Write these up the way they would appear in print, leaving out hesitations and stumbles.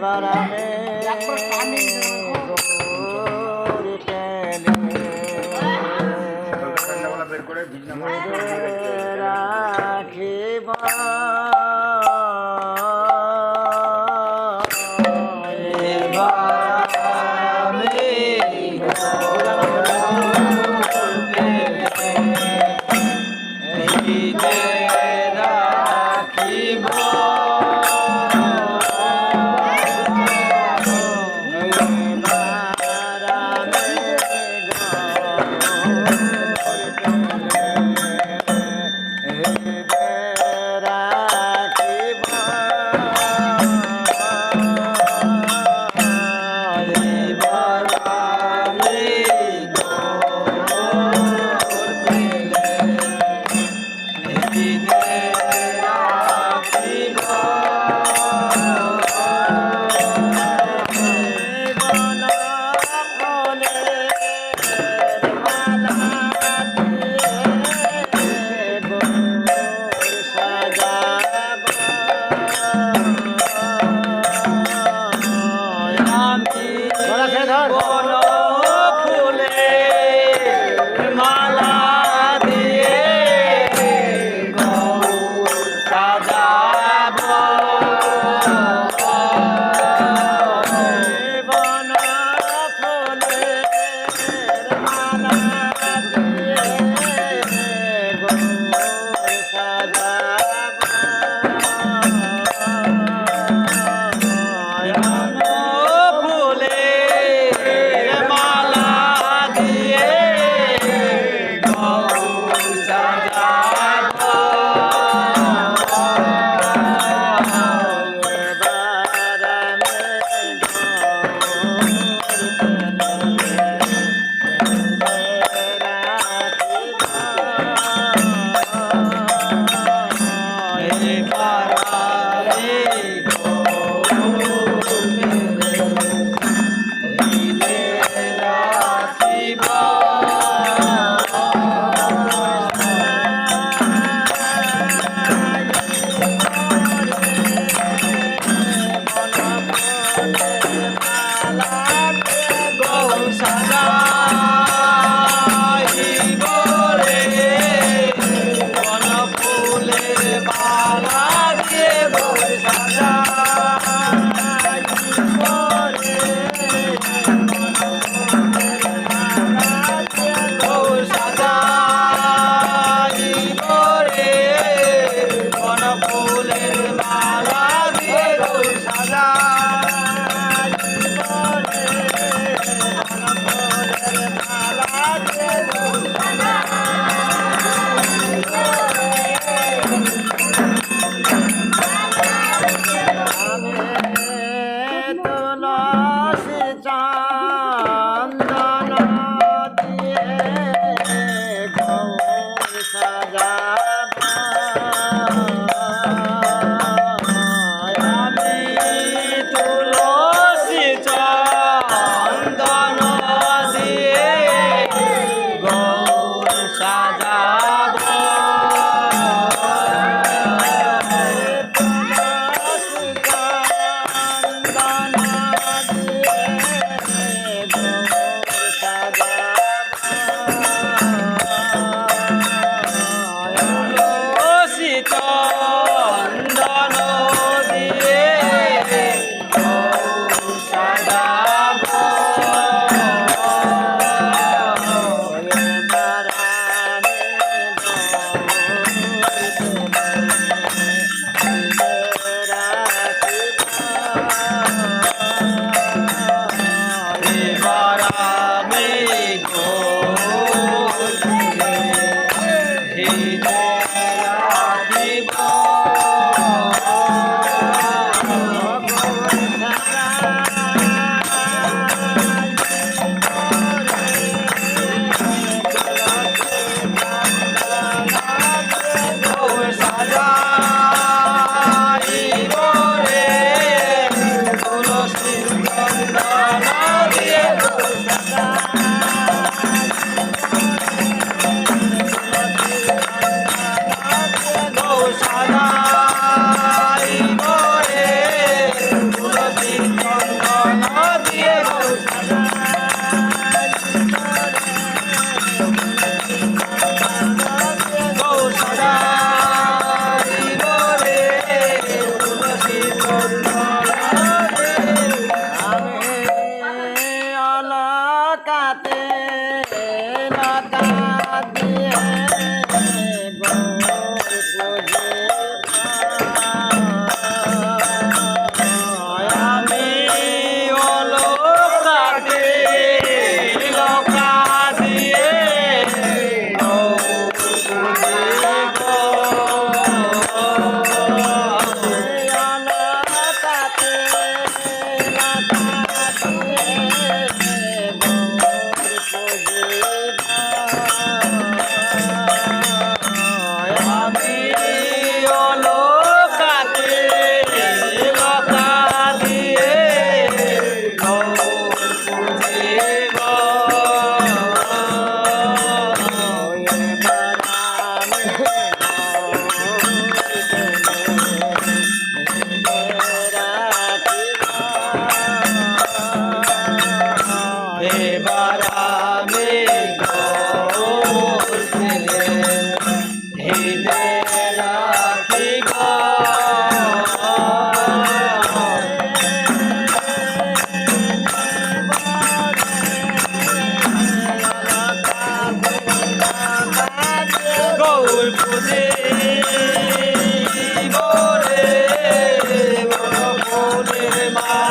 বারামে রাখিব রাখিব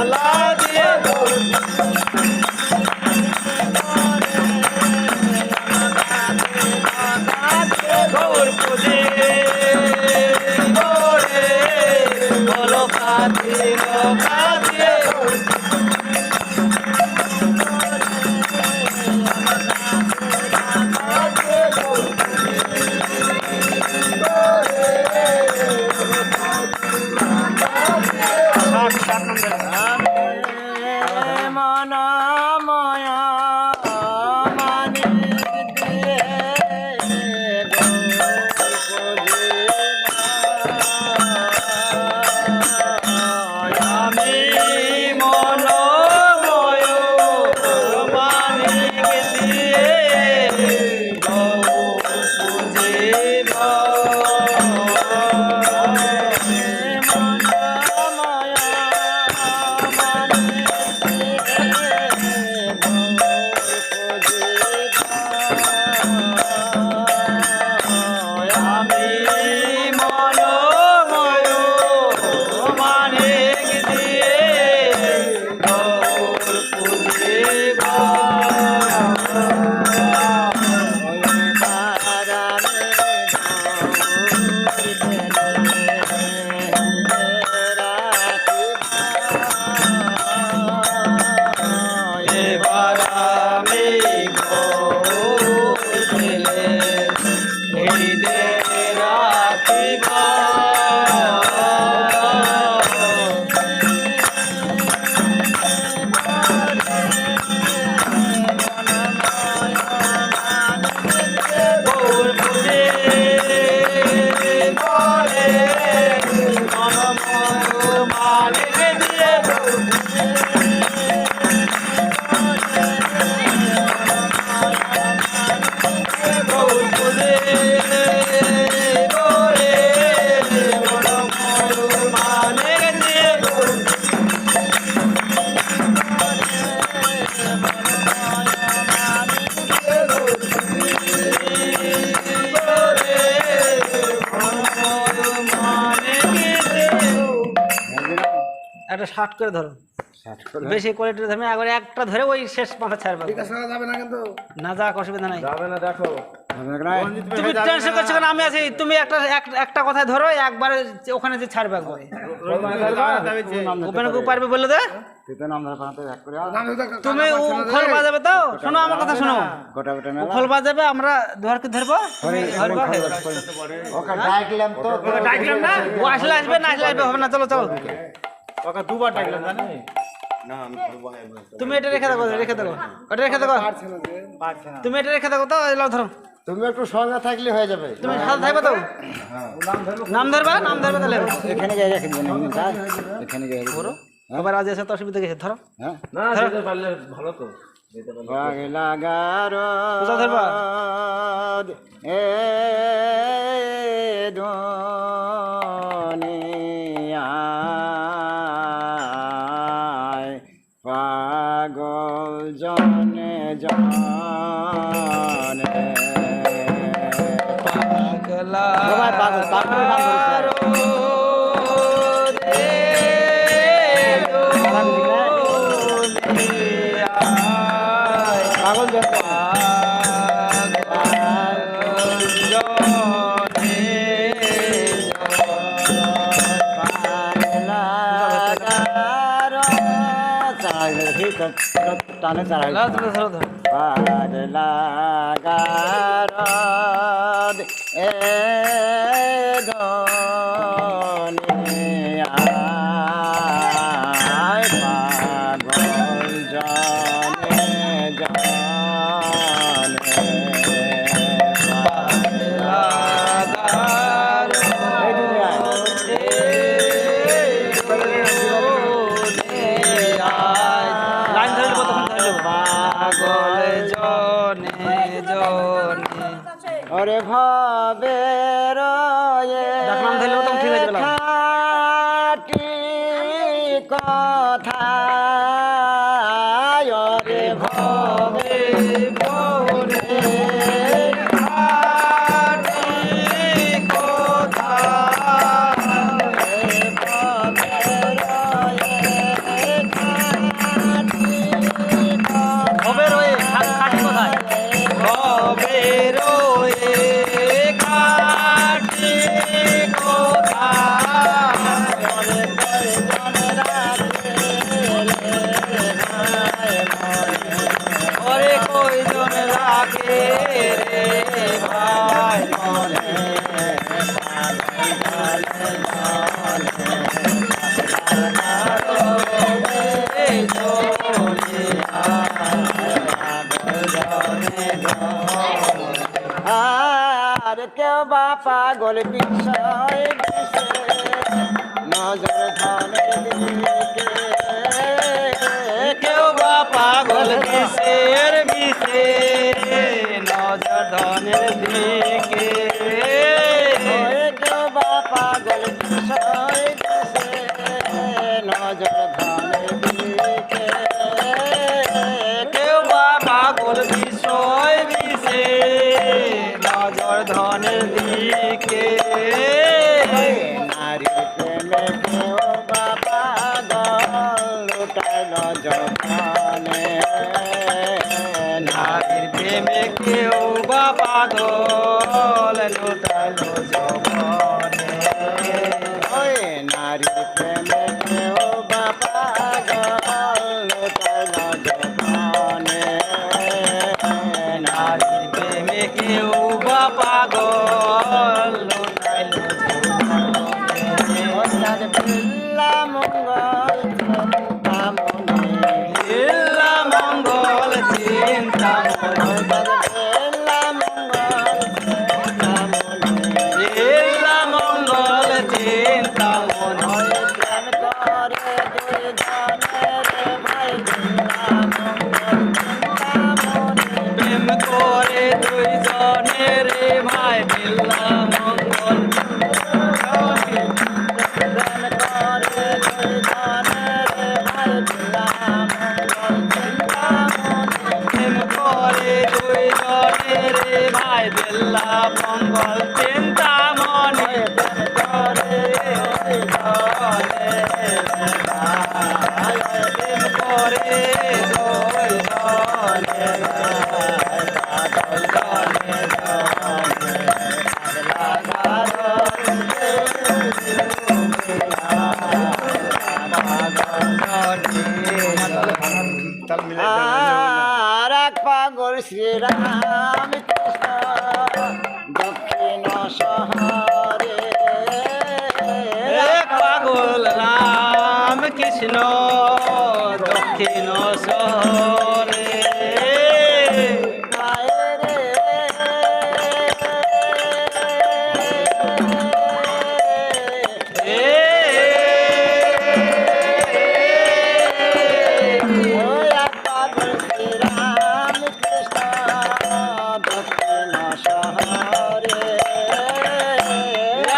মালা দিয়ে গৌর পুজে গোরে বলো কাঁদে কাঁদে মনময় মানি দিয়ে আমি মনময় মানিক দিয়ে গৌর পুজিব আমি মনময় মানিক দিয়ে গৌর পুজিব এবার আমি গৌর পেলে হৃদয়ে রাখিব গৌর পুজে বলে মনময় মানিক দিয়ে গৌর পুজে বলে মনময় মানিক দিয়ে একটা শার্ট করে ধরো বেশি কোয়ালিটির ধরবে একবার একটা ধরে ওই শেষ মাথা ছাড়বে না যাক অসুবিধা নাই তুমি টেনশন করছো কেন আমি আছি তুমি একটা কথায় ধরো একবার ওখানে যে ছাড়বে একবার ওখানে কেউ পারবে বললে দে তুমি খোল বাজাবে তো শোনো আমার কথা শোনো খোল বাজাবে আমরা ধরকে ধরবো ডাকলাম না ও আসলে আসবে না আসলে আসবে হবে না চলো চলো ওকে দুবার ডাকলাম জানো তুমি এটা রেখে দাও ওটা রেখে দাও তুমি এটা রেখে দাও তো এলাও ধরো তুমি একটু সঙ্গে থাকলে হয়ে যাবে তুমি সাথে থাকবে তো নাম ধরবে তাহলে এখানে গিয়ে রেখে দিবেন এখানে গিয়ে ধরো আবার আজ এসে তো অসুবিধা কিছু ধরো হ্যাঁ না দিতে পারলে ভালো তো লাগার ধরবা এ দুনিয়া পাগল জনে জনে পাগলা সবাই পাগল পাগল নাম ধরেছে টানে চারা লাগার এ দুনিয়ায় পাগল জনে ওরে ভাবের খাটি কথা ওরে ভাবে পাগল বিষয় বিষে নজর ধনের দিকে কেউ বা পাগল কিসের বিষে নজর ধনের দিকে কেউ বা পাগল বিষয় বিষে নজর ধনের দিকে কেউ বা পাগল বিষয় বিষে নজর ধনের দিকে নারীর প্রেমে কেউ বা পাগল লুটাইল যৌবনে নারীর প্রেমে কেউ বা পাগল লুটাইল যৌবনে ওই নারীর প্রেমে কেউ বা পাগল লুটাইল যৌবনে নারীর প্রেমে কেউ বা পাগল লুটাইল যৌবনে ওস্তাদ বিল্লা মঙ্গল কামনে ইল্লা মঙ্গল চিন্তা মনে বিল্লা মঙ্গল কামনে ইল্লা মঙ্গল চিন্তা মনে প্রেম করে দুই জনের ভাই বিল্লা মঙ্গল কামনে প্রেম করে দুইজনের ভাই বিল্লা মঙ্গল প্রেম করে দুই জনের ভাই বিল্লা মঙ্গল কামনে প্রেম করে দুইজনের ভাই বিল্লা মঙ্গল চিন্তা মনে প্রেম করে আর এক পাগল শ্রীরাম কৃষ্ণ দক্ষিণ শহরে এক পাগল রাম কৃষ্ণ দক্ষিণ শহরে মায়েরে ওই এক পাগল শ্রীরাম কৃষ্ণ দক্ষিণ শহরে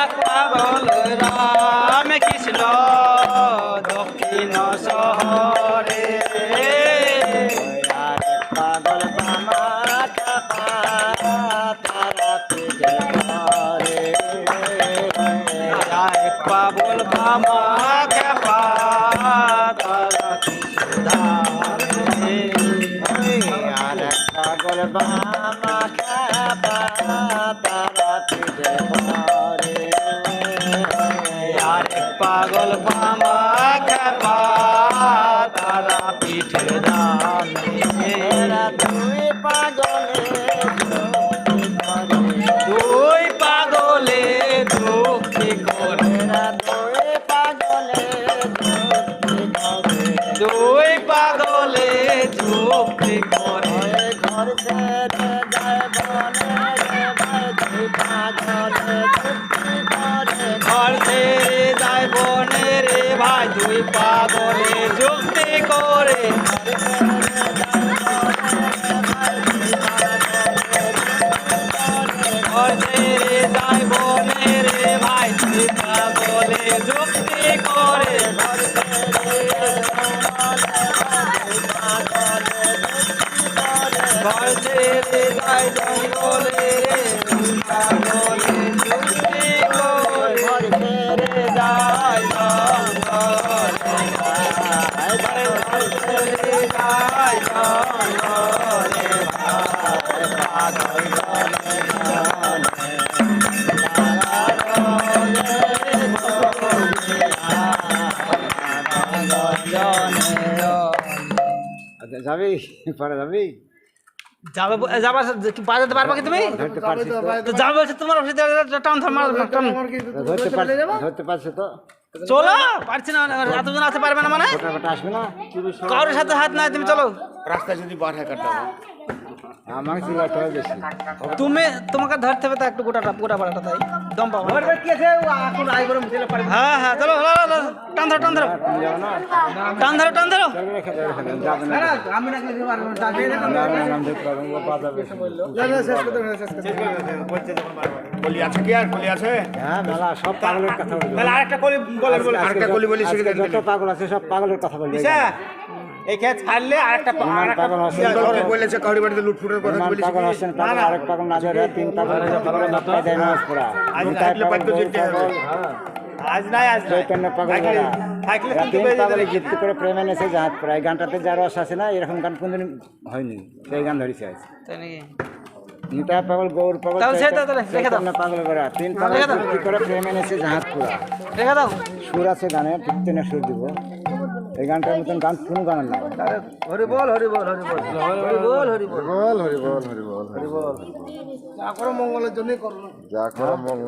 এক পাগল রাম কৃষ্ণ দক্ষিণ শহরে আর এক পাগল বামা কাপা তারা পিঠে ঘরে এক পাগল বামা খেপা তারা সুধারে আর এক পাগল বামা কাপা তারা পিঠে ঘরে আর এক পাগল বামা খেপা তারা পিঠে দানে এরা দুই পাগলে দুই পাগলে দুঃখী করে এরা দুই পাগলে দুই পাগলে যুক্তি করে ঘর ছেড়ে যায় বনে রে ভাই দুই পাগলে যুক্তি করে ঘর ছেড়ে যায় বনে রে ভাই দুই পাগলে যুক্তি করে ঘর ছেড়ে যায় বনে রে ভাই দুই পাগলে যুক্তি করে ঘর ছেড়ে যায় জঙ্গলে রে দুই পাগলে যুক্তি করে ঘর ছেড়ে যায় জঙ্গলে ঘর ছেড়ে যায় জঙ্গলে আচ্ছা যাবি পরে যাবি যাবে যাবার বাজাতে পারবা কি তুমি ধরতে পারছিস তো তো যাবে বলছে তোমার অফিসে টান ধর মার টান ধরতে পারছো তো চলো পারছি না এতজন আসতে পারবে না মানে ফোটা ফোটা আসবে না কারোর সাথে হাত নাই তুমি চলো রাস্তায় যদি বার হ্যাঁ কাটতে হবে আমার সিলেক্ট হয় বেশি। তোমাকে ধরতে হবে তো একটু গোটা পাড়াটা তাই দম পাবো হ্যাঁ হ্যাঁ চলো টান ধরো টান ধরো তুমি যাও না? টান ধরো টান ধরো চলো রেখে দাও, রেখে দাও। যাবে না। নাম দেখতে পারবেন, ও বাধা বেশি। কলি আছে কি আর কলি আছে? হ্যাঁ, মেলা সব পাগলের কথা বলবে। তাহলে আরেকটা কলি বলেন বলেন আজকে যত পাগল আছে সব পাগলের কথা বলবে। এই খেয়ে ছাড়লে আরেকটা ইমান পাগল হোসেন বলেছে কাউরি বাড়িতে লুটফুটের কথা ইমান বলেছে পাগল হোসেন পাগল, আরেক পাগল নাজর, তিন পাগল মাথায় দেয় নামাজ পড়া। আজ তিন তাই থাকলে পাগল, পাইতো গৌর যেতে হবে। পাগল, আজ নাই আজ নাই চৈতন্য পাগল মেলা। থাকলে কিন্তু তিন বেজে পাগলে যাবে। গীত করে প্রেম এনেছে জাহাজ পড়া। এই গানটাতে যার রস আছে না, এরকম গান কোনদিন হয়নি, সেই গান ধরেছে আজ। তাই নাকি? নিতাই পাগল, গৌর পাগল, তাহলে সে তো তাহলে রেখে দাও। চৈতন্য পাগল বেড়া। তিন পাগল রেখে দাও। গীত করে প্রেম এনেছে জাহাজ পড়া। রেখে দাও সুর আছে গানে, ঠিক তেনে সুর দিব। এই গানটার মতন গান কোনো গানের নাই। হরি বল হরি বল হরি বল হরি বল হরি বল হরিবল হরিবল হরিবল হরিবল যা করো মঙ্গলের জন্যই করো যা করো মঙ্গল